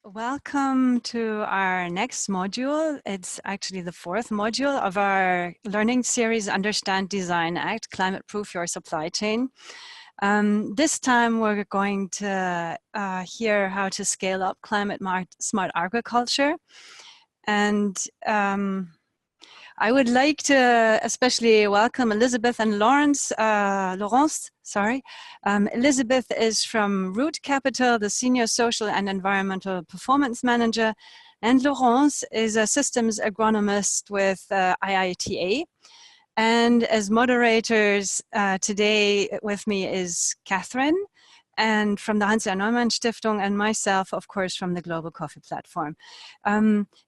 Welcome to our next module. It's actually the fourth module of our learning series, Understand, Design, Act, Climate Proof Your Supply Chain. This time we're going to hear how to scale up climate smart agriculture. And I would like to especially welcome Elizabeth and Laurence. Elizabeth is from Root Capital, the Senior Social and Environmental Performance Manager, and Laurence is a systems agronomist with IITA. And as moderators today with me is Catherine, and from the Hans-Hermann Stiftung, and myself, of course, from the Global Coffee Platform.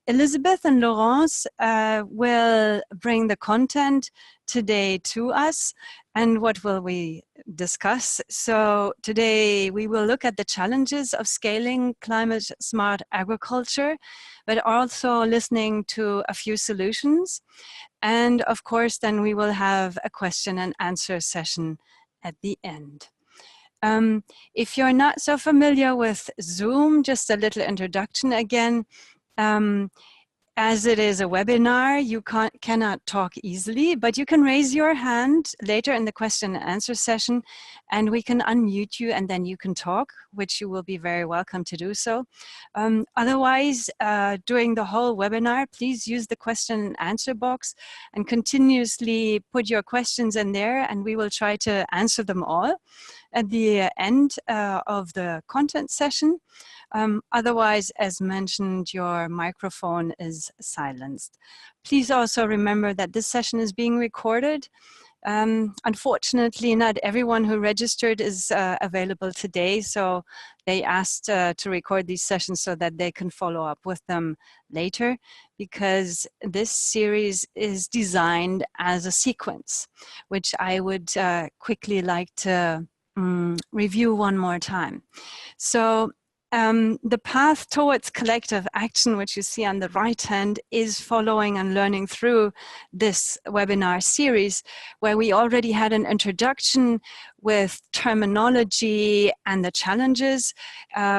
Elizabeth and Laurence will bring the content today to us. And what will we discuss? So today we will look at the challenges of scaling climate smart agriculture, but also listening to a few solutions. And of course, then we will have a question and answer session at the end. If you're not so familiar with Zoom, just a little introduction again. As it is a webinar, you cannot talk easily, but you can raise your hand later in the question and answer session, and we can unmute you, and then you can talk, which you will be very welcome to do so. Otherwise, during the whole webinar, please use the question and answer box and continuously put your questions in there, and we will try to answer them all at the end of the content session. Otherwise, as mentioned, your microphone is silenced. Please also remember that this session is being recorded. Unfortunately, not everyone who registered is available today, so they asked to record these sessions so that they can follow up with them later, because this series is designed as a sequence, which I would quickly like to review one more time. So the path towards collective action, which you see on the right hand, is following and learning through this webinar series, where we already had an introduction with terminology and the challenges.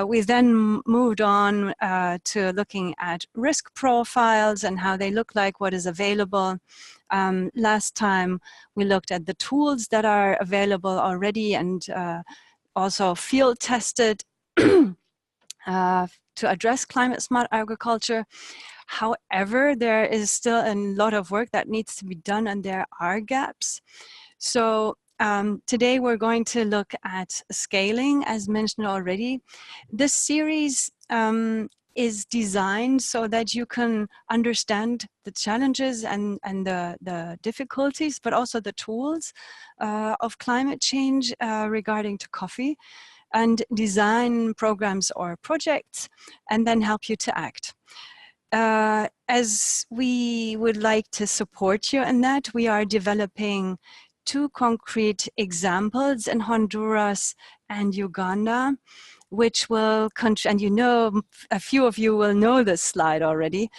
We then moved on to looking at risk profiles and how they look like, what is available. Last time we looked at the tools that are available already and also field tested to address climate smart agriculture. However, there is still a lot of work that needs to be done, and there are gaps. So today we're going to look at scaling, as mentioned already. This series is designed so that you can understand the challenges and the difficulties, but also the tools of climate change regarding to coffee, and design programs or projects, and then help you to act. As we would like to support you in that, we are developing 2 concrete examples in Honduras and Uganda, which will, and you know, a few of you will know this slide already,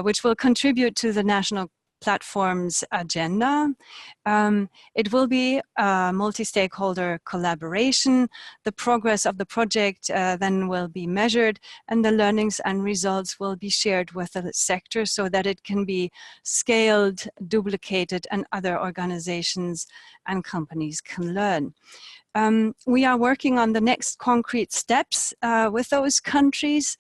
which will contribute to the national platform's agenda. It will be a multi-stakeholder collaboration. The progress of the project then will be measured, and the learnings and results will be shared with the sector so that it can be scaled, duplicated, and other organizations and companies can learn. We are working on the next concrete steps with those countries,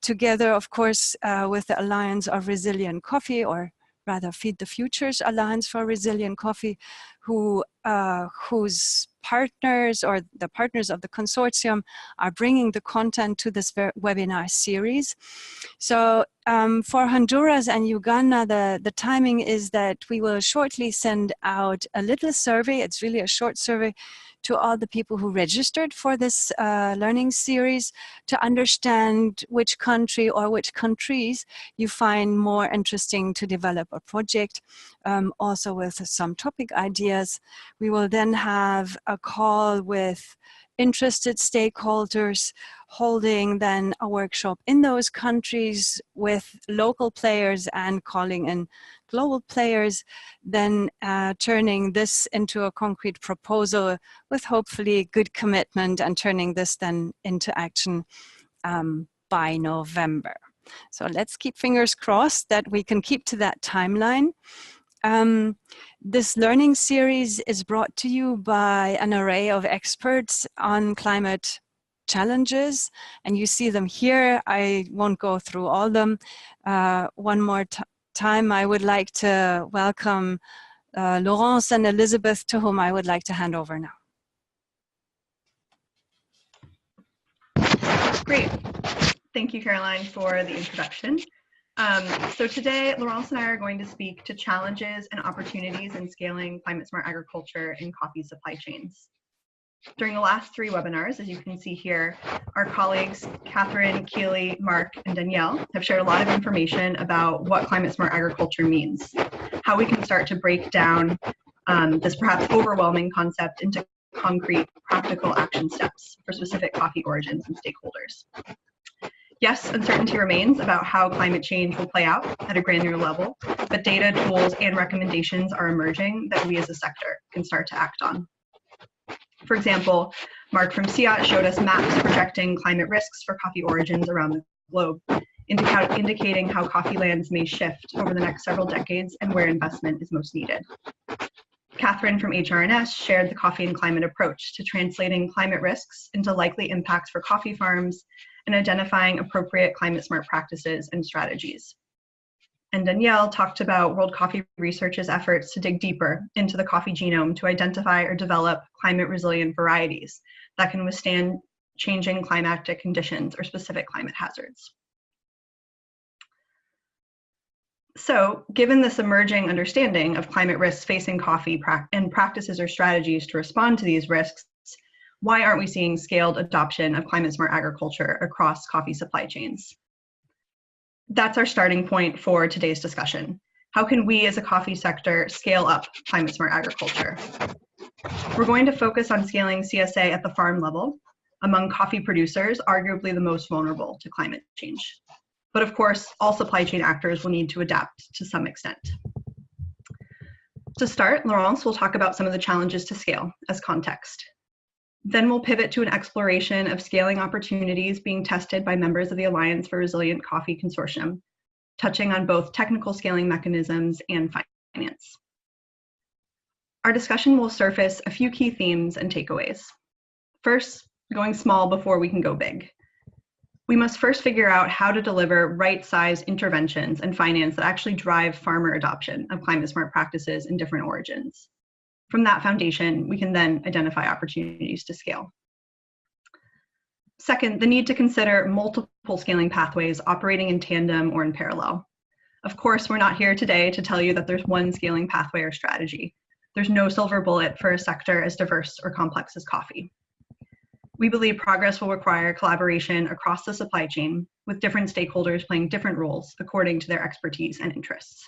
together, of course, with the Alliance of Resilient Coffee, or rather Feed the Future's Alliance for Resilient Coffee, whose partners, or the partners of the consortium, are bringing the content to this webinar series. So for Honduras and Uganda, the timing is that we will shortly send out a little survey. It's really a short survey to all the people who registered for this learning series, to understand which country or which countries you find more interesting to develop a project, also with some topic ideas. We will then have a call with interested stakeholders, holding then a workshop in those countries with local players and calling in global players, then turning this into a concrete proposal with hopefully good commitment, and turning this then into action by November. So let's keep fingers crossed that we can keep to that timeline. This learning series is brought to you by an array of experts on climate challenges, and you see them here. I won't go through all of them. One more time, I would like to welcome Laurence and Elizabeth, to whom I would like to hand over now. Great. Thank you, Caroline, for the introduction. So today, Laurence and I are going to speak to challenges and opportunities in scaling climate-smart agriculture in coffee supply chains. During the last 3 webinars, as you can see here, our colleagues, Catherine, Keely, Mark, and Danielle, have shared a lot of information about what climate-smart agriculture means, how we can start to break down this perhaps overwhelming concept into concrete, practical action steps for specific coffee origins and stakeholders. Yes, uncertainty remains about how climate change will play out at a granular level, but data, tools, and recommendations are emerging that we as a sector can start to act on. For example, Mark from CIAT showed us maps projecting climate risks for coffee origins around the globe, indicating how coffee lands may shift over the next several decades and where investment is most needed. Catherine from HRNS shared the coffee and climate approach to translating climate risks into likely impacts for coffee farms and identifying appropriate climate-smart practices and strategies. And Danielle talked about World Coffee Research's efforts to dig deeper into the coffee genome to identify or develop climate-resilient varieties that can withstand changing climatic conditions or specific climate hazards. So, given this emerging understanding of climate risks facing coffee and practices or strategies to respond to these risks, why aren't we seeing scaled adoption of climate-smart agriculture across coffee supply chains? That's our starting point for today's discussion. How can we as a coffee sector scale up climate-smart agriculture? We're going to focus on scaling CSA at the farm level, among coffee producers, arguably the most vulnerable to climate change. But of course, all supply chain actors will need to adapt to some extent. To start, Laurence will talk about some of the challenges to scale as context. Then we'll pivot to an exploration of scaling opportunities being tested by members of the Alliance for Resilient Coffee Consortium, touching on both technical scaling mechanisms and finance. Our discussion will surface a few key themes and takeaways. First, going small before we can go big. We must first figure out how to deliver right-sized interventions and finance that actually drive farmer adoption of climate-smart practices in different origins. From that foundation, we can then identify opportunities to scale. Second, the need to consider multiple scaling pathways operating in tandem or in parallel. Of course, we're not here today to tell you that there's one scaling pathway or strategy. There's no silver bullet for a sector as diverse or complex as coffee. We believe progress will require collaboration across the supply chain, with different stakeholders playing different roles according to their expertise and interests.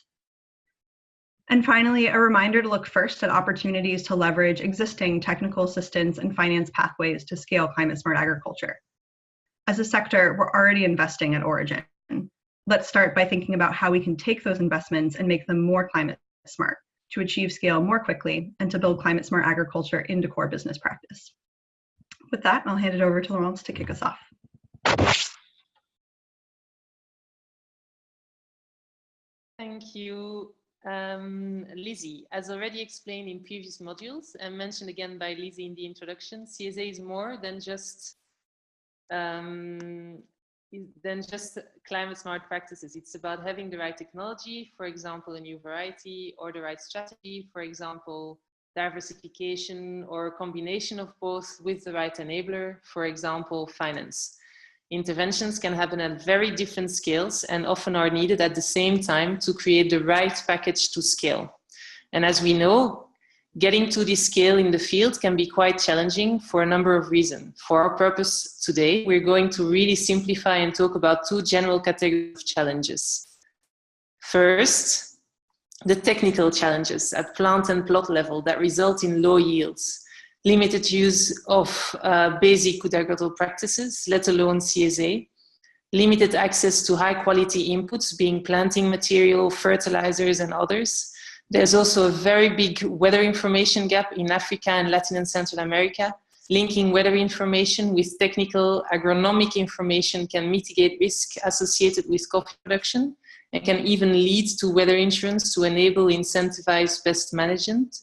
And finally, a reminder to look first at opportunities to leverage existing technical assistance and finance pathways to scale climate-smart agriculture. As a sector, we're already investing at origin. Let's start by thinking about how we can take those investments and make them more climate-smart to achieve scale more quickly and to build climate-smart agriculture into core business practice. With that, I'll hand it over to Laurence to kick us off. Thank you, Lizzie. As already explained in previous modules and mentioned again by Lizzie in the introduction, CSA is more than just climate smart practices. It's about having the right technology, for example, a new variety, or the right strategy, for example, diversification or a combination of both with the right enabler, for example, finance. Interventions can happen at very different scales and often are needed at the same time to create the right package to scale. And as we know, getting to this scale in the field can be quite challenging for a number of reasons. For our purpose today, we're going to really simplify and talk about 2 general categories of challenges. First, the technical challenges at plant and plot level that result in low yields, limited use of basic good agricultural practices, let alone CSA, limited access to high quality inputs, being planting material, fertilizers, and others. There's also a very big weather information gap in Africa and Latin and Central America, Linking weather information with technical agronomic information can mitigate risk associated with coffee production and can even lead to weather insurance to enable incentivized best management.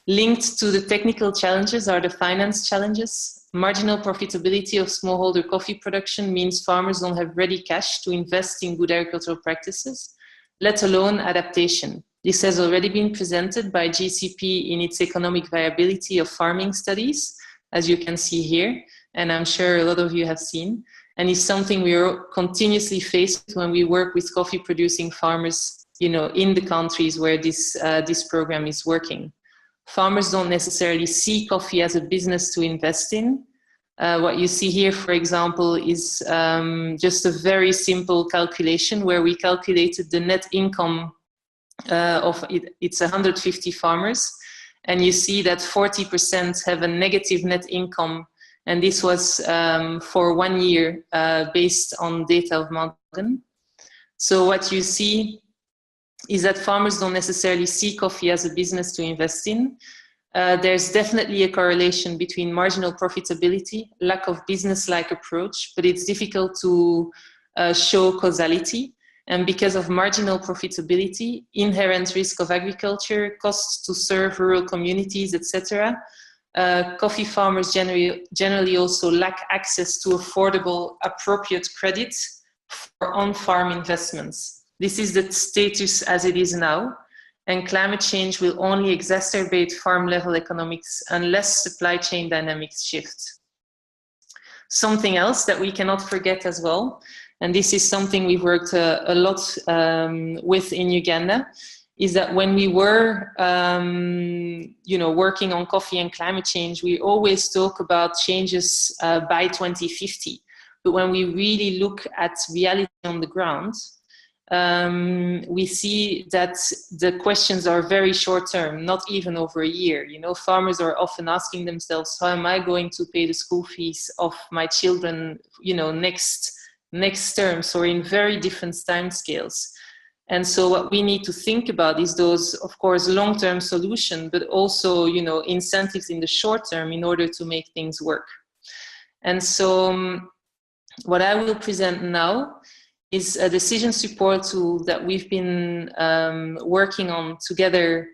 Linked to the technical challenges are the finance challenges. Marginal profitability of smallholder coffee production means farmers don't have ready cash to invest in good agricultural practices, let alone adaptation. This has already been presented by GCP in its economic viability of farming studies, as you can see here, and I'm sure a lot of you have seen, and is something we are continuously faced when we work with coffee producing farmers, you know, in the countries where this program is working. Farmers don't necessarily see coffee as a business to invest in. What you see here, for example, is just a very simple calculation where we calculated the net income it's 150 farmers, and you see that 40% have a negative net income, and this was for 1 year based on data of Mountain. So what you see is that farmers don't necessarily see coffee as a business to invest in. There's definitely a correlation between marginal profitability, lack of business-like approach, but it's difficult to show causality. And because of marginal profitability, inherent risk of agriculture, costs to serve rural communities, etc., coffee farmers generally also lack access to affordable, appropriate credit for on-farm investments. This is the status as it is now, and climate change will only exacerbate farm-level economics unless supply chain dynamics shift. Something else that we cannot forget as well, and this is something we've worked a lot with in Uganda, is that when we were working on coffee and climate change, we always talk about changes by 2050. But when we really look at reality on the ground, we see that the questions are very short term, not even over a year. You know, farmers are often asking themselves, how am I going to pay the school fees of my children, you know, next term, so in very different time scales. And so what we need to think about is those, of course, long-term solutions, but also, you know, incentives in the short term in order to make things work. And so what I will present now is a decision support tool that we've been working on together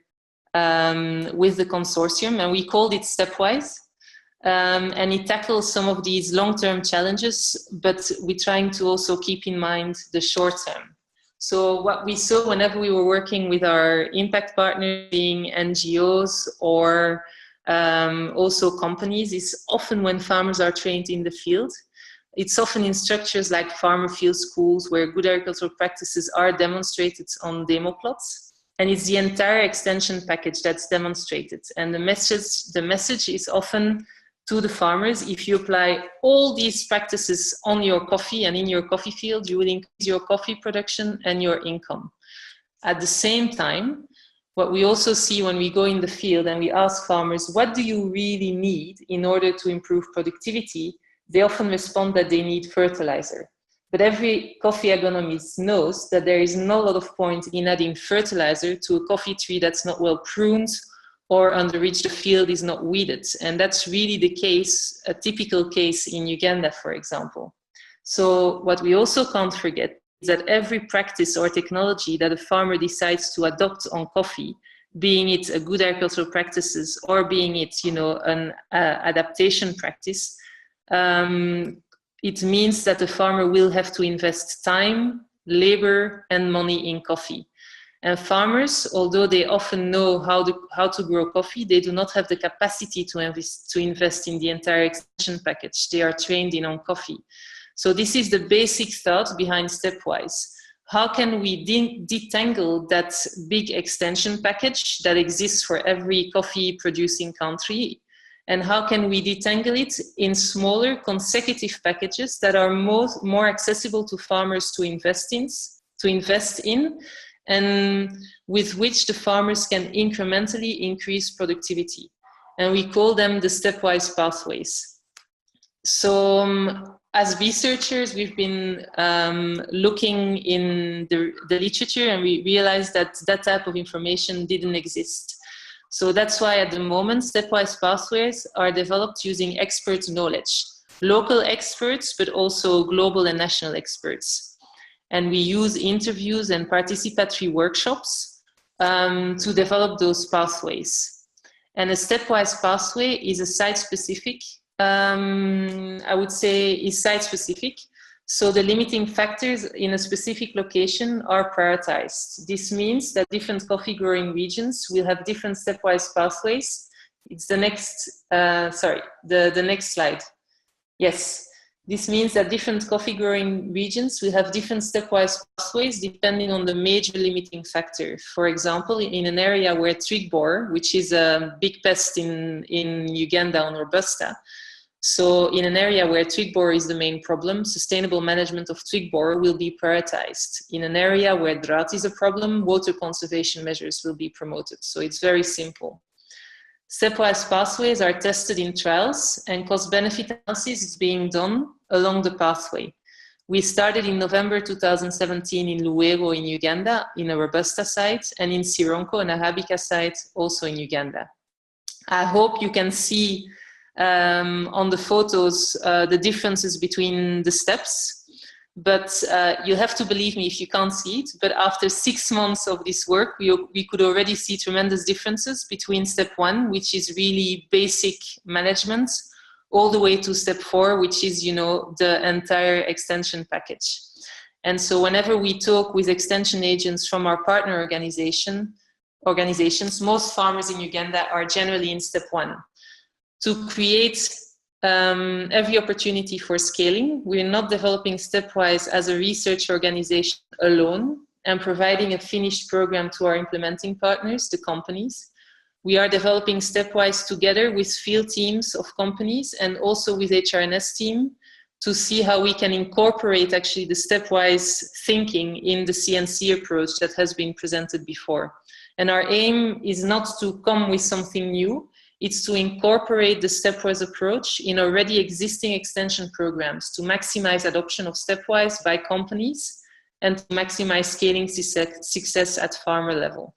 with the consortium, and we called it Stepwise. And it tackles some of these long-term challenges, but we're trying to also keep in mind the short term. So what we saw whenever we were working with our impact partners, being NGOs or also companies, is often when farmers are trained in the field. It's often in structures like farmer field schools where good agricultural practices are demonstrated on demo plots. And it's the entire extension package that's demonstrated. And the message is often to the farmers, if you apply all these practices on your coffee and in your coffee field, you will increase your coffee production and your income. At the same time, what we also see when we go in the field and we ask farmers, what do you really need in order to improve productivity? They often respond that they need fertilizer. But every coffee agronomist knows that there is not a lot of point in adding fertilizer to a coffee tree that's not well pruned or under which the field is not weeded. And that's really the case, a typical case in Uganda, for example. So what we also can't forget is that every practice or technology that a farmer decides to adopt on coffee, being it a good agricultural practices or being it, you know, an adaptation practice, it means that the farmer will have to invest time, labor, and money in coffee. And farmers, although they often know how to grow coffee, they do not have the capacity to invest in the entire extension package they are trained in on coffee. So this is the basic thought behind Stepwise. How can we detangle that big extension package that exists for every coffee producing country? And how can we detangle it in smaller consecutive packages that are more accessible to farmers to invest in, and with which the farmers can incrementally increase productivity. And we call them the stepwise pathways. So as researchers, we've been looking in the literature, and we realized that that type of information didn't exist. So that's why at the moment, stepwise pathways are developed using expert knowledge, local experts, but also global and national experts. And we use interviews and participatory workshops to develop those pathways. And a stepwise pathway is a site-specific, I would say is site-specific. So the limiting factors in a specific location are prioritized. This means that different coffee growing regions will have different stepwise pathways. It's the next, the next slide. Yes, this means that different coffee growing regions will have different stepwise pathways depending on the major limiting factor. For example, in an area where twig borer, which is a big pest in Uganda on Robusta, so in an area where twig borer is the main problem, sustainable management of twig borer will be prioritized. In an area where drought is a problem, water conservation measures will be promoted. So it's very simple. Stepwise pathways are tested in trials and cost-benefit analysis is being done along the pathway. We started in November 2017 in Luwero in Uganda, in a Robusta site, and in Sironko, an Arabica site, also in Uganda. I hope you can see on the photos the differences between the steps, but you have to believe me if you can't see it, but after 6 months of this work we could already see tremendous differences between step 1, which is really basic management, all the way to step 4, which is, you know, the entire extension package. And so whenever we talk with extension agents from our partner organizations, most farmers in Uganda are generally in step 1. To create every opportunity for scaling, we're not developing Stepwise as a research organization alone and providing a finished program to our implementing partners, the companies. We are developing Stepwise together with field teams of companies and also with HRNS team to see how we can incorporate actually the Stepwise thinking in the CNC approach that has been presented before. And our aim is not to come with something new, it's to incorporate the Stepwise approach in already existing extension programs to maximize adoption of Stepwise by companies and to maximize scaling success at farmer level.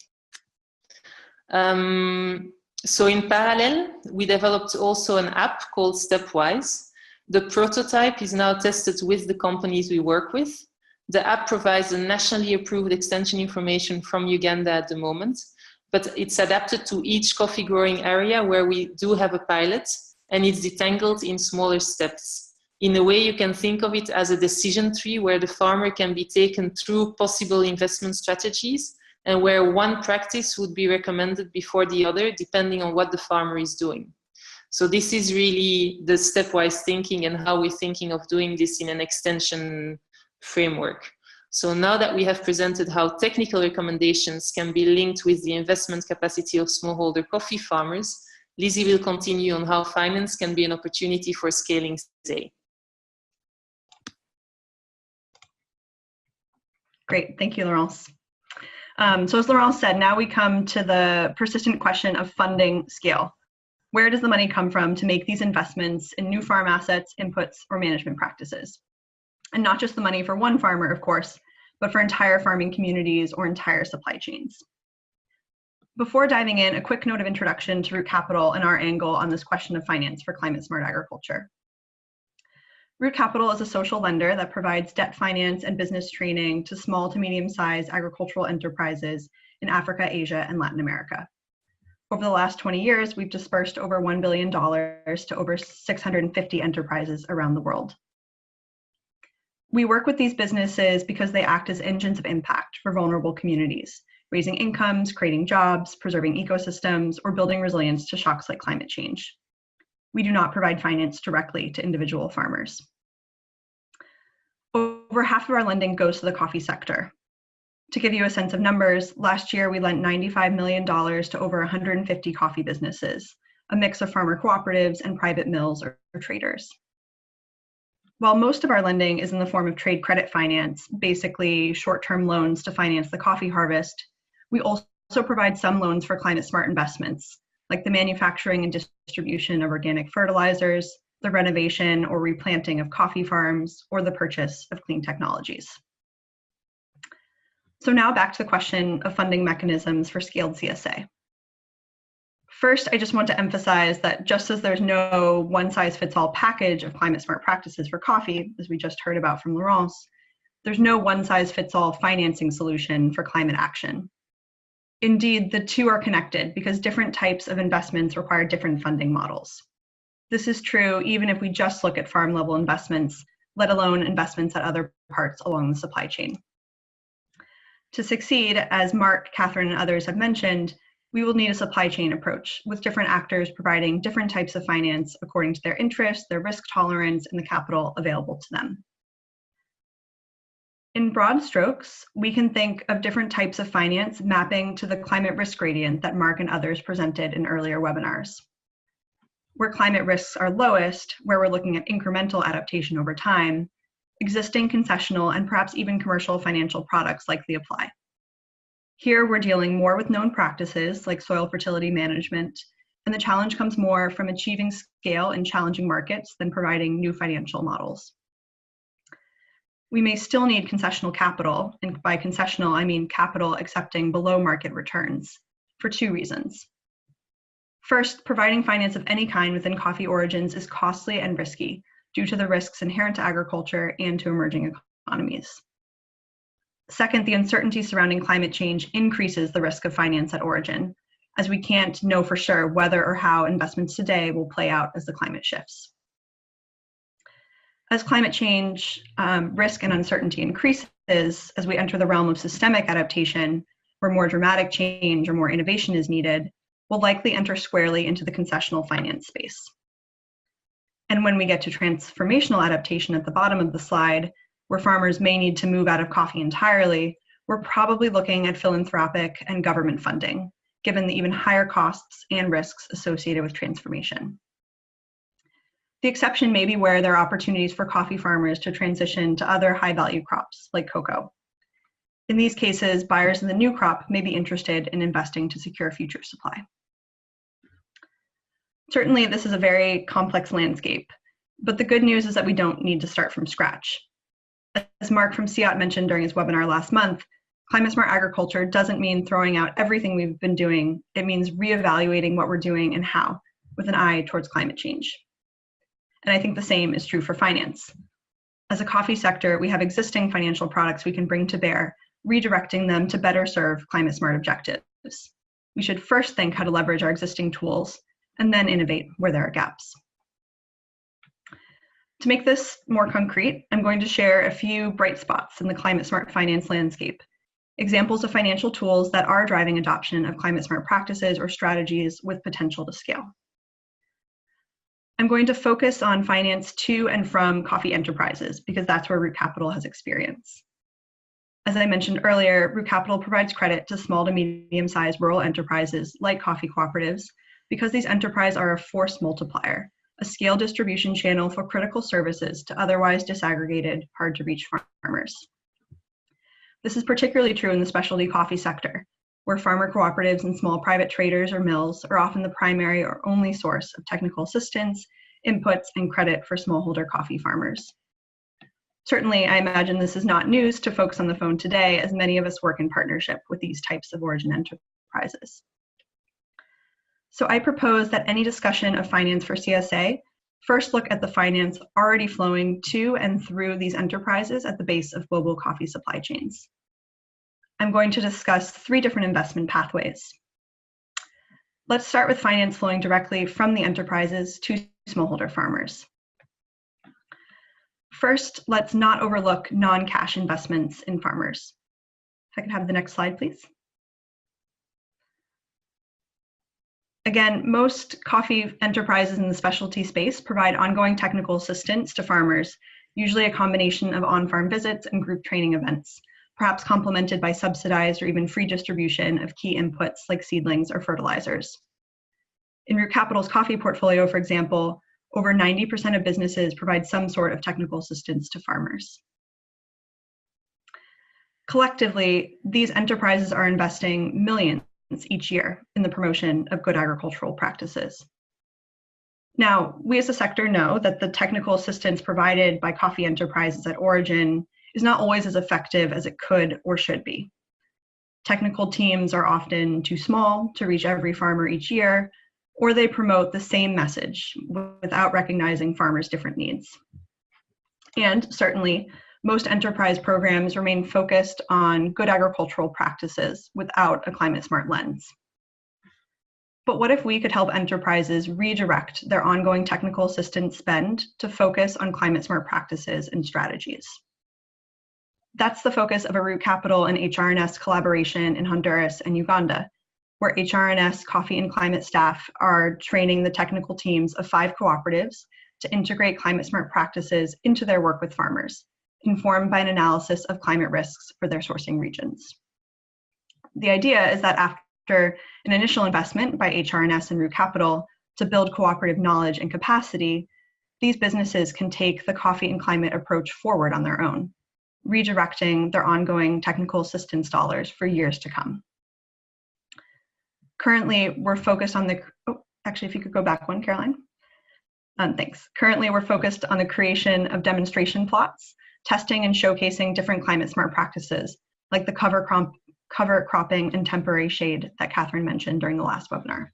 So in parallel, we developed also an app called Stepwise. The prototype is now tested with the companies we work with. The app provides a nationally approved extension information from Uganda at the moment, but it's adapted to each coffee growing area where we do have a pilot, and it's detangled in smaller steps. In a way, you can think of it as a decision tree where the farmer can be taken through possible investment strategies and where one practice would be recommended before the other, depending on what the farmer is doing. So this is really the stepwise thinking and how we're thinking of doing this in an extension framework. So now that we have presented how technical recommendations can be linked with the investment capacity of smallholder coffee farmers, Lizzie will continue on how finance can be an opportunity for scaling CSA. Great, thank you, Laurence. So as Laurence said, now we come to the persistent question of funding scale. Where does the money come from to make these investments in new farm assets, inputs, or management practices? And not just the money for one farmer, of course, but for entire farming communities or entire supply chains. Before diving in, a quick note of introduction to Root Capital and our angle on this question of finance for climate smart agriculture. Root Capital is a social lender that provides debt finance and business training to small to medium-sized agricultural enterprises in Africa, Asia, and Latin America. Over the last 20 years, we've dispersed over $1 billion to over 650 enterprises around the world. We work with these businesses because they act as engines of impact for vulnerable communities, raising incomes, creating jobs, preserving ecosystems, or building resilience to shocks like climate change. We do not provide finance directly to individual farmers. Over half of our lending goes to the coffee sector. To give you a sense of numbers, last year we lent $95 million to over 150 coffee businesses, a mix of farmer cooperatives and private mills or traders. While most of our lending is in the form of trade credit finance, basically short-term loans to finance the coffee harvest, we also provide some loans for climate smart investments, like the manufacturing and distribution of organic fertilizers, the renovation or replanting of coffee farms, or the purchase of clean technologies. So now back to the question of funding mechanisms for scaled CSA. First, I just want to emphasize that just as there's no one-size-fits-all package of climate-smart practices for coffee, as we just heard about from Laurence, there's no one-size-fits-all financing solution for climate action. Indeed, the two are connected because different types of investments require different funding models. This is true even if we just look at farm-level investments, let alone investments at other parts along the supply chain. To succeed, as Mark, Catherine, and others have mentioned, we will need a supply chain approach with different actors providing different types of finance according to their interests, their risk tolerance, and the capital available to them. In broad strokes, we can think of different types of finance mapping to the climate risk gradient that Mark and others presented in earlier webinars. Where climate risks are lowest, where we're looking at incremental adaptation over time, existing concessional and perhaps even commercial financial products likely apply. Here, we're dealing more with known practices like soil fertility management, and the challenge comes more from achieving scale in challenging markets than providing new financial models. We may still need concessional capital, and by concessional, I mean capital accepting below market returns, for two reasons. First, providing finance of any kind within coffee origins is costly and risky due to the risks inherent to agriculture and to emerging economies. Second, the uncertainty surrounding climate change increases the risk of finance at origin, as we can't know for sure whether or how investments today will play out as the climate shifts. As climate change risk and uncertainty increases, as we enter the realm of systemic adaptation, where more dramatic change or more innovation is needed, we'll likely enter squarely into the concessional finance space. And when we get to transformational adaptation at the bottom of the slide, where farmers may need to move out of coffee entirely, we're probably looking at philanthropic and government funding, given the even higher costs and risks associated with transformation. The exception may be where there are opportunities for coffee farmers to transition to other high-value crops, like cocoa. In these cases, buyers in the new crop may be interested in investing to secure future supply. Certainly, this is a very complex landscape, but the good news is that we don't need to start from scratch. As Mark from CIAT mentioned during his webinar last month, climate-smart agriculture doesn't mean throwing out everything we've been doing. It means reevaluating what we're doing and how, with an eye towards climate change. And I think the same is true for finance. As a coffee sector, we have existing financial products we can bring to bear, redirecting them to better serve climate-smart objectives. We should first think how to leverage our existing tools, and then innovate where there are gaps. To make this more concrete, I'm going to share a few bright spots in the climate-smart finance landscape, examples of financial tools that are driving adoption of climate-smart practices or strategies with potential to scale. I'm going to focus on finance to and from coffee enterprises because that's where Root Capital has experience. As I mentioned earlier, Root Capital provides credit to small to medium-sized rural enterprises like coffee cooperatives because these enterprises are a force multiplier, a scale distribution channel for critical services to otherwise disaggregated, hard-to-reach farmers. This is particularly true in the specialty coffee sector, where farmer cooperatives and small private traders or mills are often the primary or only source of technical assistance, inputs, and credit for smallholder coffee farmers. Certainly, I imagine this is not news to folks on the phone today, as many of us work in partnership with these types of origin enterprises. So I propose that any discussion of finance for CSA first look at the finance already flowing to and through these enterprises at the base of global coffee supply chains. I'm going to discuss 3 different investment pathways. Let's start with finance flowing directly from the enterprises to smallholder farmers. First, let's not overlook non-cash investments in farmers. If I can have the next slide, please. Again, most coffee enterprises in the specialty space provide ongoing technical assistance to farmers, usually a combination of on-farm visits and group training events, perhaps complemented by subsidized or even free distribution of key inputs like seedlings or fertilizers. In Root Capital's coffee portfolio, for example, over 90% of businesses provide some sort of technical assistance to farmers. Collectively, these enterprises are investing millions each year in the promotion of good agricultural practices. Now, we as a sector know that the technical assistance provided by coffee enterprises at origin is not always as effective as it could or should be. Technical teams are often too small to reach every farmer each year, or they promote the same message without recognizing farmers' different needs. And certainly, most enterprise programs remain focused on good agricultural practices without a climate-smart lens. But what if we could help enterprises redirect their ongoing technical assistance spend to focus on climate-smart practices and strategies? That's the focus of a Root Capital and HRNS collaboration in Honduras and Uganda, where HRNS coffee and climate staff are training the technical teams of 5 cooperatives to integrate climate-smart practices into their work with farmers, informed by an analysis of climate risks for their sourcing regions. The idea is that after an initial investment by HRNS and Root Capital to build cooperative knowledge and capacity, these businesses can take the coffee and climate approach forward on their own, redirecting their ongoing technical assistance dollars for years to come. Currently, we're focused on the, actually, if you could go back one, Caroline. Thanks. Currently, we're focused on the creation of demonstration plots, testing and showcasing different climate-smart practices, like the cover cropping and temporary shade that Catherine mentioned during the last webinar.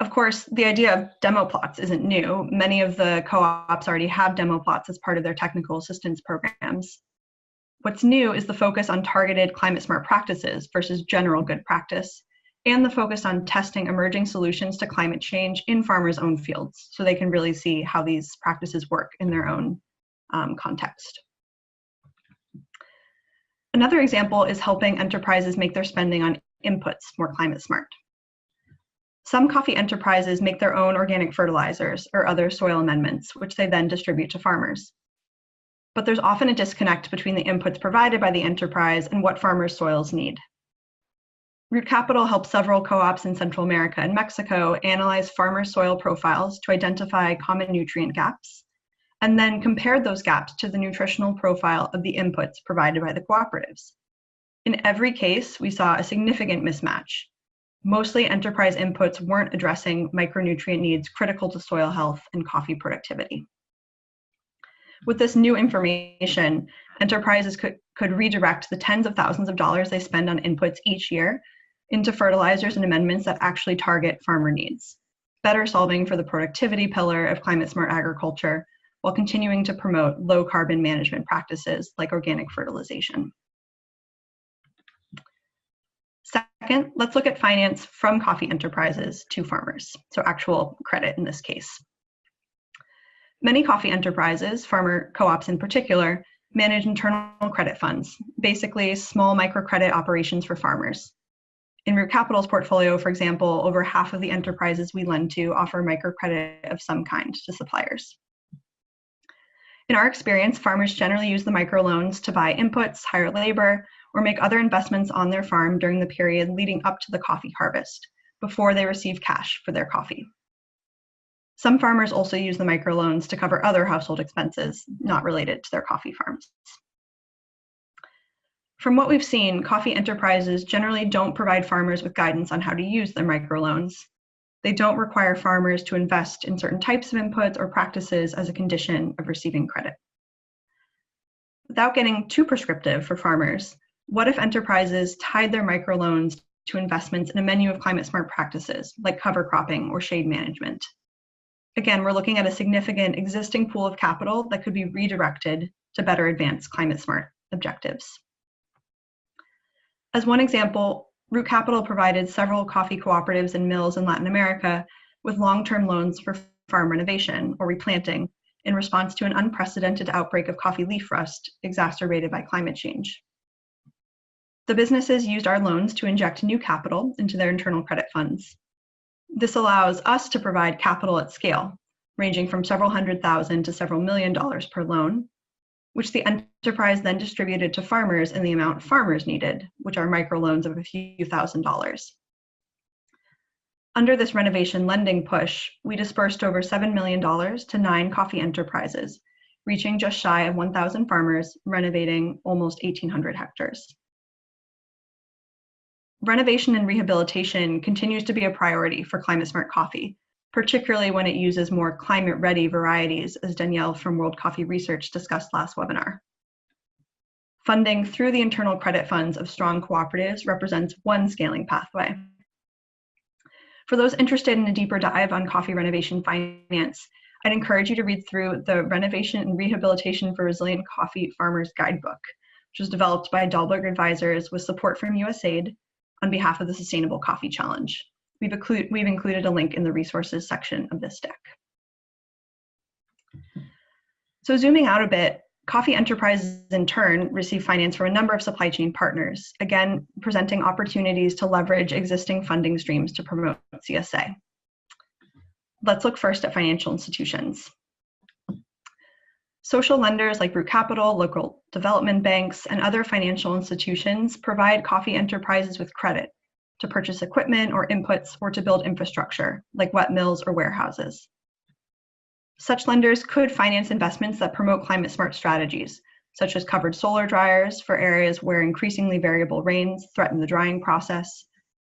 Of course, the idea of demo plots isn't new. Many of the co-ops already have demo plots as part of their technical assistance programs. What's new is the focus on targeted climate-smart practices versus general good practice, and the focus on testing emerging solutions to climate change in farmers' own fields, so they can really see how these practices work in their own context. Another example is helping enterprises make their spending on inputs more climate-smart. Some coffee enterprises make their own organic fertilizers or other soil amendments, which they then distribute to farmers. But there's often a disconnect between the inputs provided by the enterprise and what farmers' soils need. Root Capital helped several co-ops in Central America and Mexico analyze farmer soil profiles to identify common nutrient gaps, and then compared those gaps to the nutritional profile of the inputs provided by the cooperatives. In every case, we saw a significant mismatch. Mostly enterprise inputs weren't addressing micronutrient needs critical to soil health and coffee productivity. With this new information, enterprises could redirect the tens of thousands of dollars they spend on inputs each year into fertilizers and amendments that actually target farmer needs, better solving for the productivity pillar of climate-smart agriculture while continuing to promote low-carbon management practices like organic fertilization. Second, let's look at finance from coffee enterprises to farmers, so actual credit in this case. Many coffee enterprises, farmer co-ops in particular, manage internal credit funds, basically small microcredit operations for farmers. In Root Capital's portfolio, for example, over half of the enterprises we lend to offer microcredit of some kind to suppliers. In our experience, farmers generally use the microloans to buy inputs, hire labor, or make other investments on their farm during the period leading up to the coffee harvest, before they receive cash for their coffee. Some farmers also use the microloans to cover other household expenses not related to their coffee farms. From what we've seen, coffee enterprises generally don't provide farmers with guidance on how to use their microloans. They don't require farmers to invest in certain types of inputs or practices as a condition of receiving credit. Without getting too prescriptive for farmers, what if enterprises tied their microloans to investments in a menu of climate-smart practices like cover cropping or shade management? Again, we're looking at a significant existing pool of capital that could be redirected to better advance climate-smart objectives. As one example, Root Capital provided several coffee cooperatives and mills in Latin America with long-term loans for farm renovation or replanting in response to an unprecedented outbreak of coffee leaf rust exacerbated by climate change. The businesses used our loans to inject new capital into their internal credit funds. This allows us to provide capital at scale, ranging from several $100,000 to several $1 million per loan, which the enterprise then distributed to farmers in the amount farmers needed, which are microloans of a few $1,000s. Under this renovation lending push, we dispersed over $7 million to 9 coffee enterprises, reaching just shy of 1,000 farmers, renovating almost 1,800 hectares. Renovation and rehabilitation continues to be a priority for climate-smart coffee, particularly when it uses more climate-ready varieties, as Danielle from World Coffee Research discussed last webinar. Funding through the internal credit funds of strong cooperatives represents one scaling pathway. For those interested in a deeper dive on coffee renovation finance, I'd encourage you to read through the Renovation and Rehabilitation for Resilient Coffee Farmers Guidebook, which was developed by Dahlberg Advisors with support from USAID on behalf of the Sustainable Coffee Challenge. We've included a link in the resources section of this deck. So zooming out a bit, coffee enterprises in turn receive finance from a number of supply chain partners, again, presenting opportunities to leverage existing funding streams to promote CSA. Let's look first at financial institutions. Social lenders like Root Capital, local development banks, and other financial institutions provide coffee enterprises with credit to purchase equipment or inputs or to build infrastructure, like wet mills or warehouses. Such lenders could finance investments that promote climate-smart strategies, such as covered solar dryers for areas where increasingly variable rains threaten the drying process,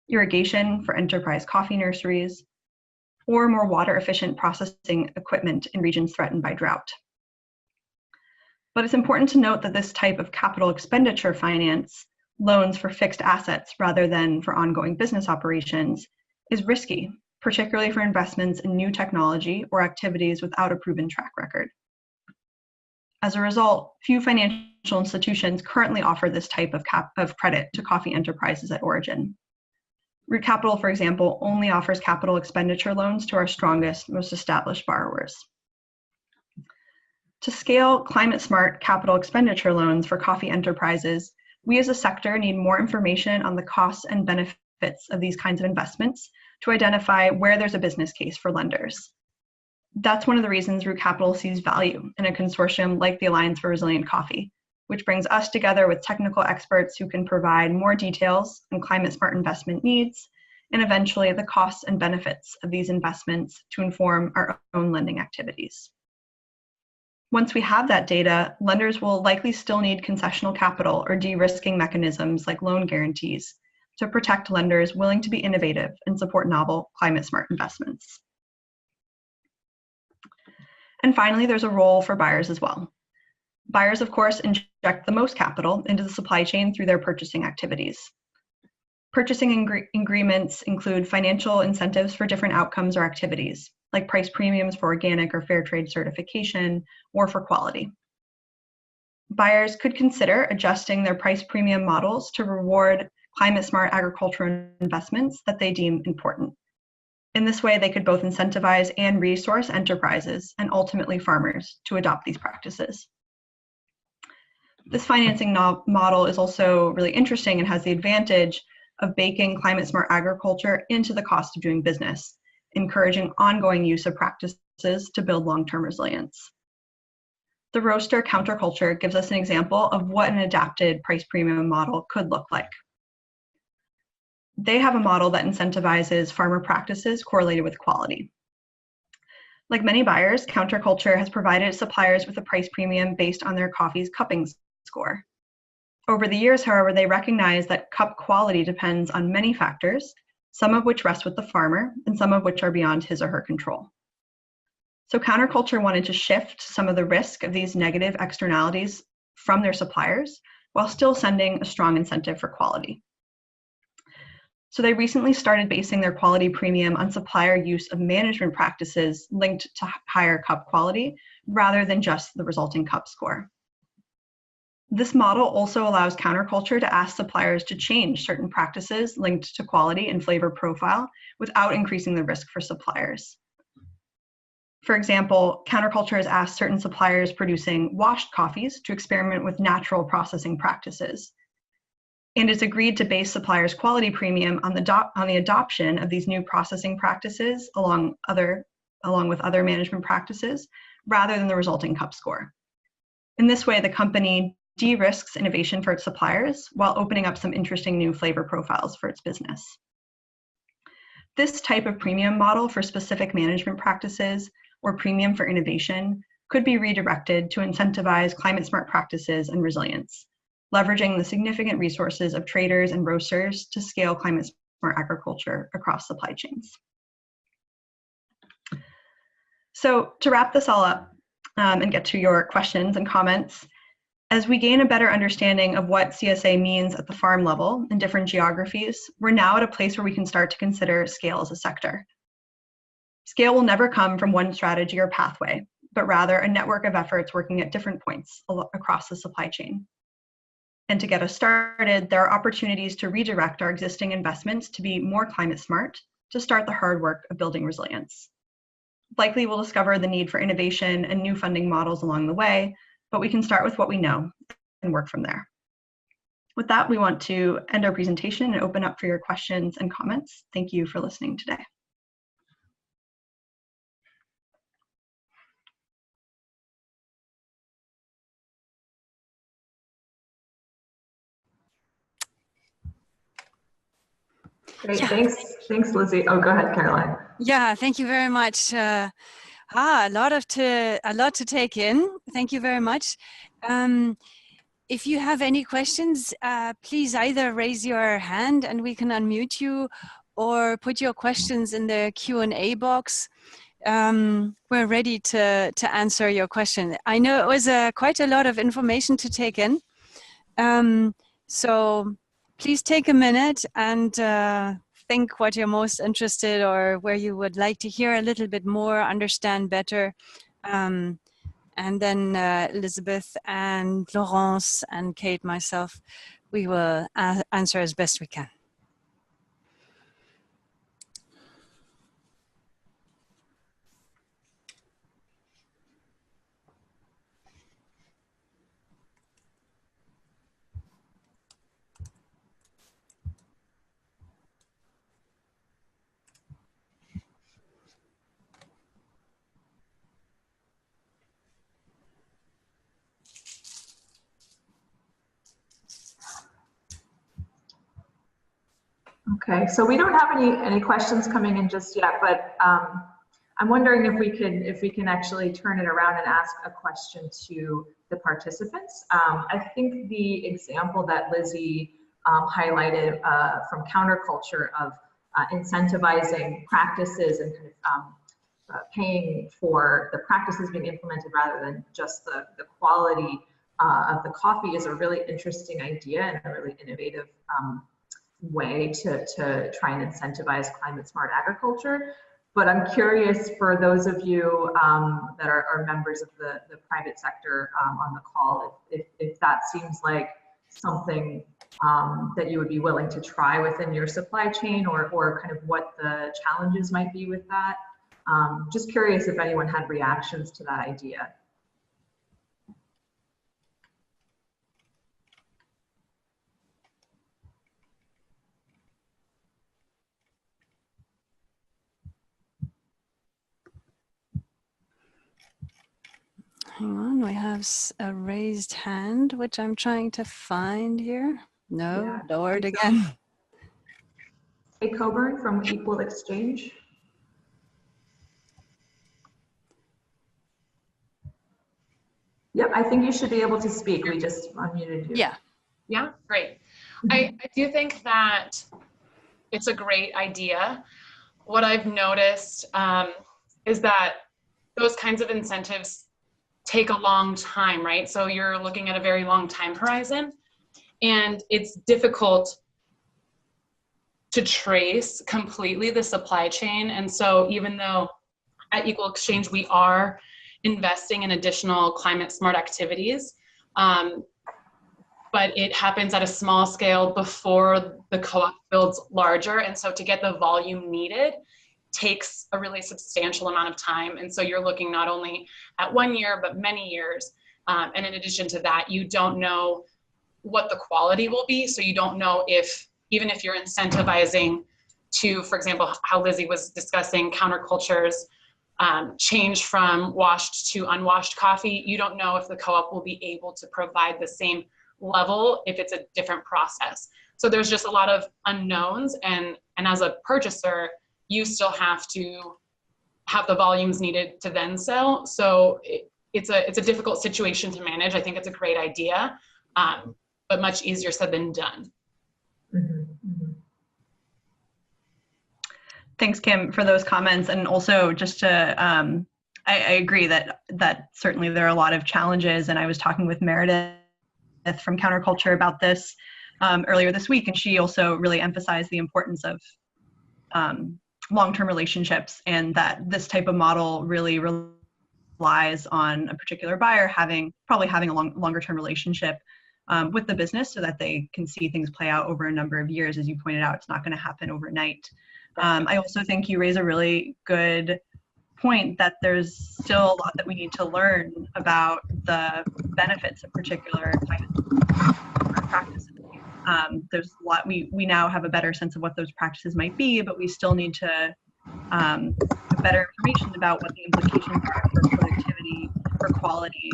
irrigation for enterprise coffee nurseries, or more water-efficient processing equipment in regions threatened by drought. But it's important to note that this type of capital expenditure finance, loans for fixed assets rather than for ongoing business operations, is risky, particularly for investments in new technology or activities without a proven track record. As a result, few financial institutions currently offer this type of credit to coffee enterprises at origin. Root Capital, for example, only offers capital expenditure loans to our strongest, most established borrowers. To scale climate-smart capital expenditure loans for coffee enterprises, we as a sector need more information on the costs and benefits of these kinds of investments to identify where there's a business case for lenders. That's one of the reasons Root Capital sees value in a consortium like the Alliance for Resilient Coffee, which brings us together with technical experts who can provide more details on climate-smart investment needs and eventually the costs and benefits of these investments to inform our own lending activities. Once we have that data, lenders will likely still need concessional capital or de-risking mechanisms like loan guarantees to protect lenders willing to be innovative and support novel climate-smart investments. And finally, there's a role for buyers as well. Buyers, of course, inject the most capital into the supply chain through their purchasing activities. Purchasing agreements include financial incentives for different outcomes or activities, like price premiums for organic or fair trade certification or for quality. Buyers could consider adjusting their price premium models to reward climate-smart agricultural investments that they deem important. In this way, they could both incentivize and resource enterprises and ultimately farmers to adopt these practices. This financing model is also really interesting and has the advantage of baking climate-smart agriculture into the cost of doing business, encouraging ongoing use of practices to build long-term resilience. The roaster counterculture gives us an example of what an adapted price premium model could look like. They have a model that incentivizes farmer practices correlated with quality. Like many buyers, counterculture has provided suppliers with a price premium based on their coffee's cupping score. Over the years, however, they recognize that cup quality depends on many factors, some of which rest with the farmer and some of which are beyond his or her control. So counterculture wanted to shift some of the risk of these negative externalities from their suppliers while still sending a strong incentive for quality. So they recently started basing their quality premium on supplier use of management practices linked to higher cup quality rather than just the resulting cup score. This model also allows counterculture to ask suppliers to change certain practices linked to quality and flavor profile without increasing the risk for suppliers. For example, counterculture has asked certain suppliers producing washed coffees to experiment with natural processing practices. And it's agreed to base suppliers' quality premium on the adoption of these new processing practices along with other management practices rather than the resulting cup score. In this way, the company de-risks innovation for its suppliers while opening up some interesting new flavor profiles for its business. This type of premium model for specific management practices or premium for innovation could be redirected to incentivize climate-smart practices and resilience, leveraging the significant resources of traders and roasters to scale climate-smart agriculture across supply chains. So to wrap this all up and get to your questions and comments, As we gain a better understanding of what CSA means at the farm level in different geographies, we're now at a place where we can start to consider scale as a sector. Scale will never come from one strategy or pathway, but rather a network of efforts working at different points across the supply chain. And to get us started, there are opportunities to redirect our existing investments to be more climate smart, to start the hard work of building resilience. Likely we'll discover the need for innovation and new funding models along the way, but we can start with what we know and work from there. With that, we want to end our presentation and open up for your questions and comments. Thank you for listening today. Great, Yeah. thanks, Lizzie. Oh, go ahead, Caroline. Yeah, thank you very much. A lot to take in. Thank you very much. If you have any questions, please either raise your hand and we can unmute you, or put your questions in the Q&A box. We're ready to answer your question. I know it was quite a lot of information to take in. So please take a minute and think what you're most interested, or where you would like to hear a little bit more, understand better. And then Elizabeth and Laurence and Kate, myself, we will answer as best we can. Okay, so we don't have any questions coming in just yet, but I'm wondering if we can actually turn it around and ask a question to the participants. I think the example that Lizzie highlighted from counterculture of incentivizing practices and kind of paying for the practices being implemented rather than just the quality of the coffee is a really interesting idea and a really innovative way to try and incentivize climate smart agriculture. But I'm curious, for those of you that are members of the private sector on the call, if that seems like something that you would be willing to try within your supply chain, or kind of what the challenges might be with that. Just curious if anyone had reactions to that idea. Hang on, we have a raised hand, which I'm trying to find here. No, Yeah, lowered again. Hey, Coburn from Equal Exchange. Yep, I think you should be able to speak. We just unmuted you. Yeah. Yeah, great. I do think that it's a great idea. What I've noticed is that those kinds of incentives take a long time, right? So you're looking at a very long time horizon, and it's difficult to trace completely the supply chain. And so even though at Equal Exchange we are investing in additional climate smart activities, but it happens at a small scale before the co-op builds larger. And so to get the volume needed takes a really substantial amount of time. And so you're looking not only at 1 year, but many years. And in addition to that, you don't know what the quality will be. So you don't know if, even if you're incentivizing to, for example, how Lizzie was discussing countercultures, change from washed to unwashed coffee, you don't know if the co-op will be able to provide the same level if it's a different process. So there's just a lot of unknowns, and as a purchaser, you still have to have the volumes needed to then sell. So it's a difficult situation to manage. I think it's a great idea, but much easier said than done. Thanks, Kim, for those comments. And also just to, I agree that certainly there are a lot of challenges. And I was talking with Meredith from Counterculture about this earlier this week, and she also really emphasized the importance of long-term relationships, and that this type of model really relies on a particular buyer probably having a longer-term relationship with the business, so that they can see things play out over a number of years. As you pointed out, it's not going to happen overnight. I also think you raise a really good point that there's still a lot that we need to learn about the benefits of particular climate practices. There's a lot, we now have a better sense of what those practices might be, but we still need to have better information about what the implications are for productivity, for quality,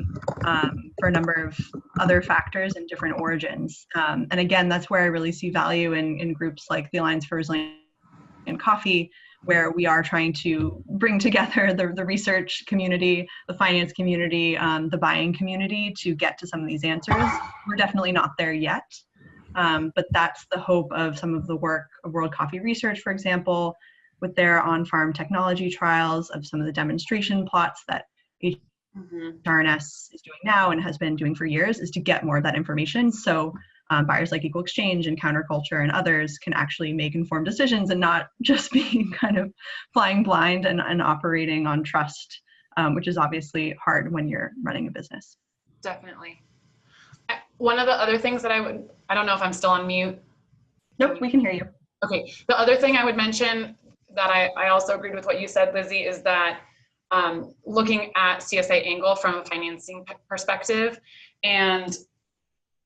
for a number of other factors and different origins. And again, that's where I really see value in groups like the Alliance for Resilient Coffee, where we are trying to bring together the research community, the finance community, the buying community to get to some of these answers. We're definitely not there yet, but that's the hope of some of the work of World Coffee Research, for example, with their on-farm technology trials, of some of the demonstration plots that HRNS is doing now and has been doing for years, is to get more of that information. So buyers like Equal Exchange and Counterculture and others can actually make informed decisions and not just be kind of flying blind and operating on trust, which is obviously hard when you're running a business. Definitely. One of the other things that I don't know if I'm still on mute. Nope, we can hear you. Okay. The other thing I would mention that I also agreed with what you said, Lizzie, is that looking at CSA angle from a financing perspective, and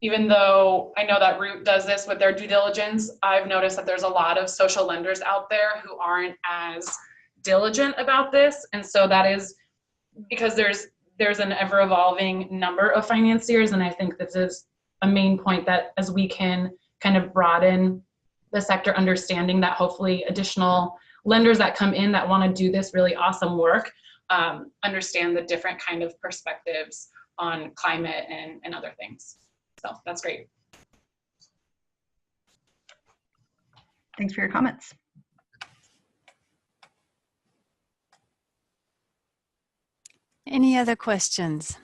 even though I know that Root does this with their due diligence, I've noticed that there's a lot of social lenders out there who aren't as diligent about this. And so that is because there's an ever evolving number of financiers. And I think this is a main point, that as we can kind of broaden the sector understanding, that hopefully additional lenders that come in that want to do this really awesome work understand the different kind of perspectives on climate and other things. So that's great. Thanks for your comments. Any other questions?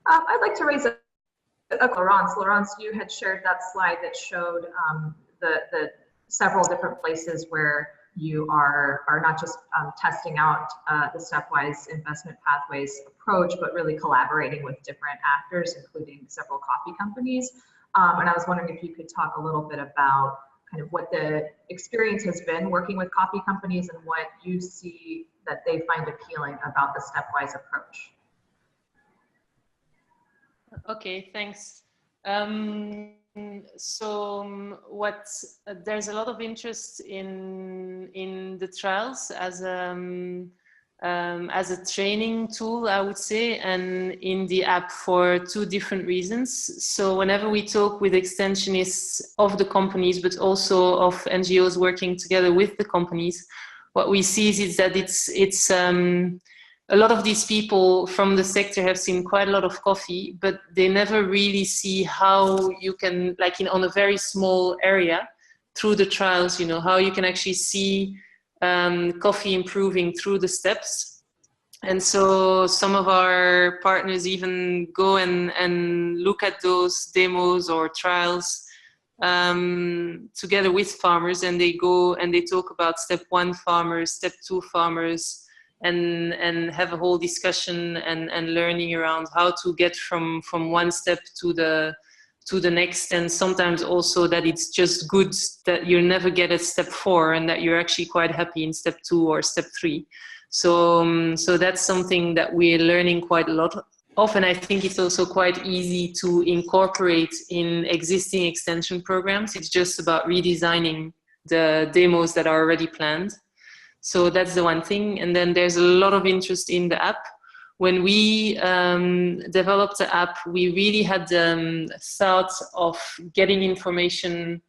I'd like to raise a Laurence. Laurence, you had shared that slide that showed the several different places where you are not just testing out the stepwise investment pathways approach, but really collaborating with different actors, including several coffee companies. And I was wondering if you could talk a little bit about kind of what the experience has been working with coffee companies and what you see that they find appealing about the stepwise approach. Okay, thanks. There's a lot of interest in the trials as a training tool, I would say, and in the app for two different reasons. So whenever we talk with extensionists of the companies, but also of NGOs working together with the companies, what we see is that it's a lot of these people from the sector have seen quite a lot of coffee, but they never really see how you can, like on a very small area, through the trials, you know, how you can actually see coffee improving through the steps. And so some of our partners even go and look at those demos or trials together with farmers, and they go and they talk about step 1 farmers, step 2 farmers, and have a whole discussion and learning around how to get from one step to the next. And sometimes also that it's just good that you never get at step 4 and that you're actually quite happy in step 2 or step 3. So that's something that we're learning quite a lot of, and I think it's also quite easy to incorporate in existing extension programs. It's just about redesigning the demos that are already planned. So that's the one thing. And then there's a lot of interest in the app. When we developed the app, we really had the thought of getting information,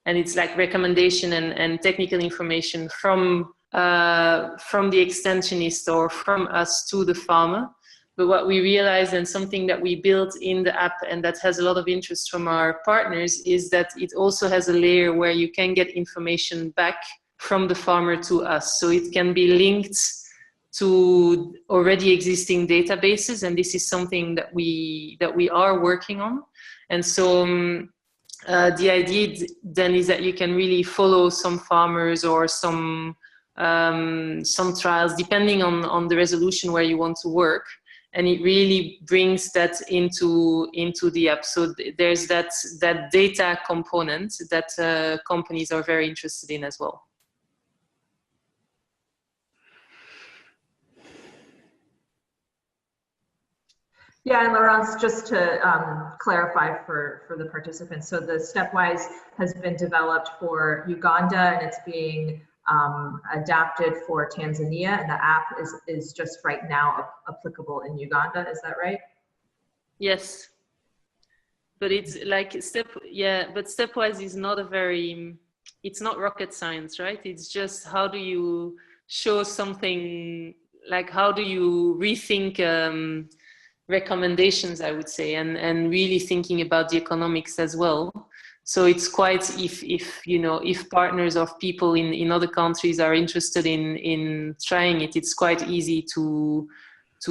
and it's like recommendation and technical information from the extensionist or from us to the farmer. But what we realized, and something that we built in the app and that has a lot of interest from our partners, is that it also has a layer where you can get information back from the farmer to us. So it can be linked to already existing databases, and this is something that we are working on. And so the idea then is that you can really follow some farmers or some trials depending on the resolution where you want to work, and it really brings that into the app. So there's that data component that companies are very interested in as well. Yeah, and Laurence, just to clarify for the participants, so the Stepwise has been developed for Uganda, and it's being adapted for Tanzania, and the app is just right now applicable in Uganda. Is that right? Yes, but it's like but Stepwise is not it's not rocket science, right? It's just how do you show something, like how do you rethink recommendations, I would say, and really thinking about the economics as well. So it's quite, if partners or people in other countries are interested in trying it, it's quite easy to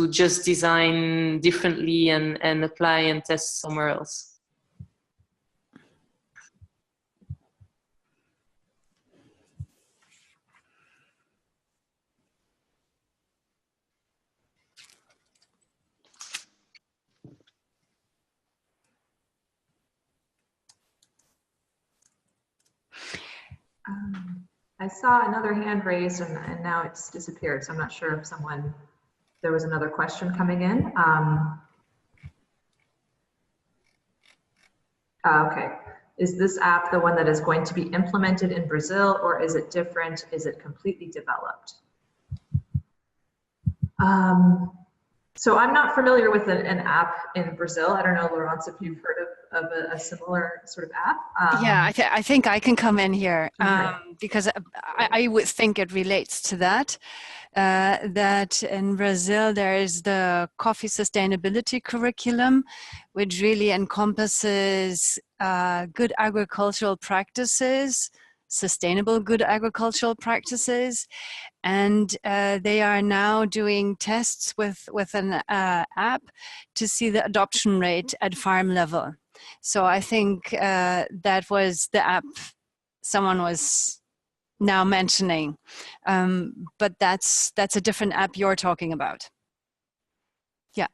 just design differently and apply and test somewhere else. I saw another hand raised and now it's disappeared. So I'm not sure if there was another question coming in. Okay. Is this app the one that is going to be implemented in Brazil, or is it different? Is it completely developed? So I'm not familiar with an app in Brazil. I don't know, Laurence, if you've heard of a similar sort of app. Yeah, I think I can come in here Okay. because I would think it relates to that. That in Brazil there is the coffee sustainability curriculum, which really encompasses good agricultural practices, sustainable good agricultural practices, and they are now doing tests with an app to see the adoption rate at farm level. So I think that was the app someone was now mentioning, but that's a different app you're talking about. Yeah.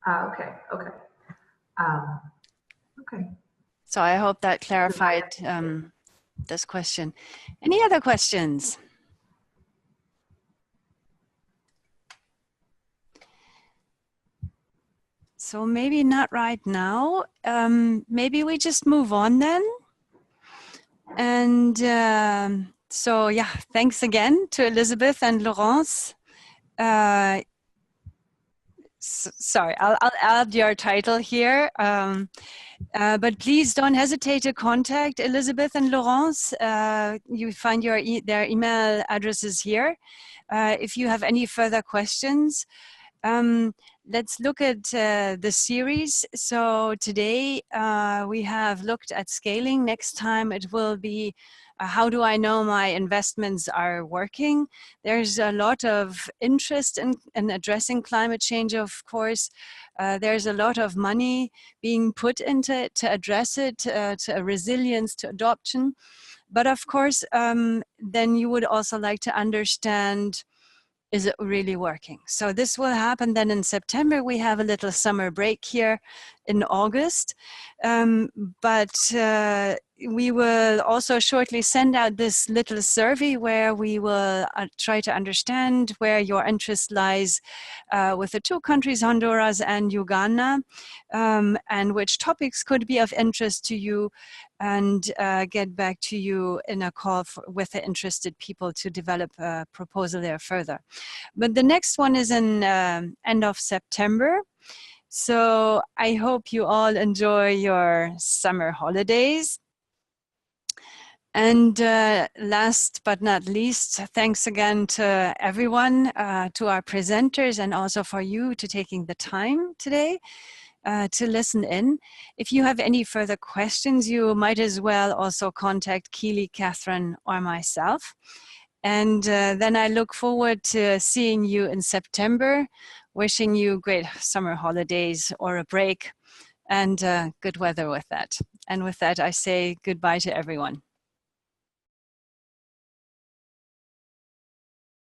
Okay. Okay. So I hope that clarified this question. Any other questions? So maybe not right now. Maybe we just move on then. And so yeah, thanks again to Elizabeth and Laurence. Sorry, I'll add your title here. But please don't hesitate to contact Elizabeth and Laurence. You find their email addresses here. If you have any further questions, let's look at the series. So today we have looked at scaling. Next time it will be how do I know my investments are working? There's a lot of interest in addressing climate change, of course. There's a lot of money being put into it to address it, to resilience, to adoption. But of course, then you would also like to understand, is it really working? So this will happen then in September. We have a little summer break here in August. But we will also shortly send out this little survey where we will try to understand where your interest lies with the two countries, Honduras and Uganda, and which topics could be of interest to you, and get back to you in a call with the interested people to develop a proposal there further. But the next one is in end of September. So I hope you all enjoy your summer holidays. And last but not least, thanks again to everyone, to our presenters, and also for you to taking the time today to listen in. If you have any further questions, you might as well also contact Keely, Catherine, or myself. And then I look forward to seeing you in September, wishing you great summer holidays or a break and good weather with that. And with that, I say goodbye to everyone.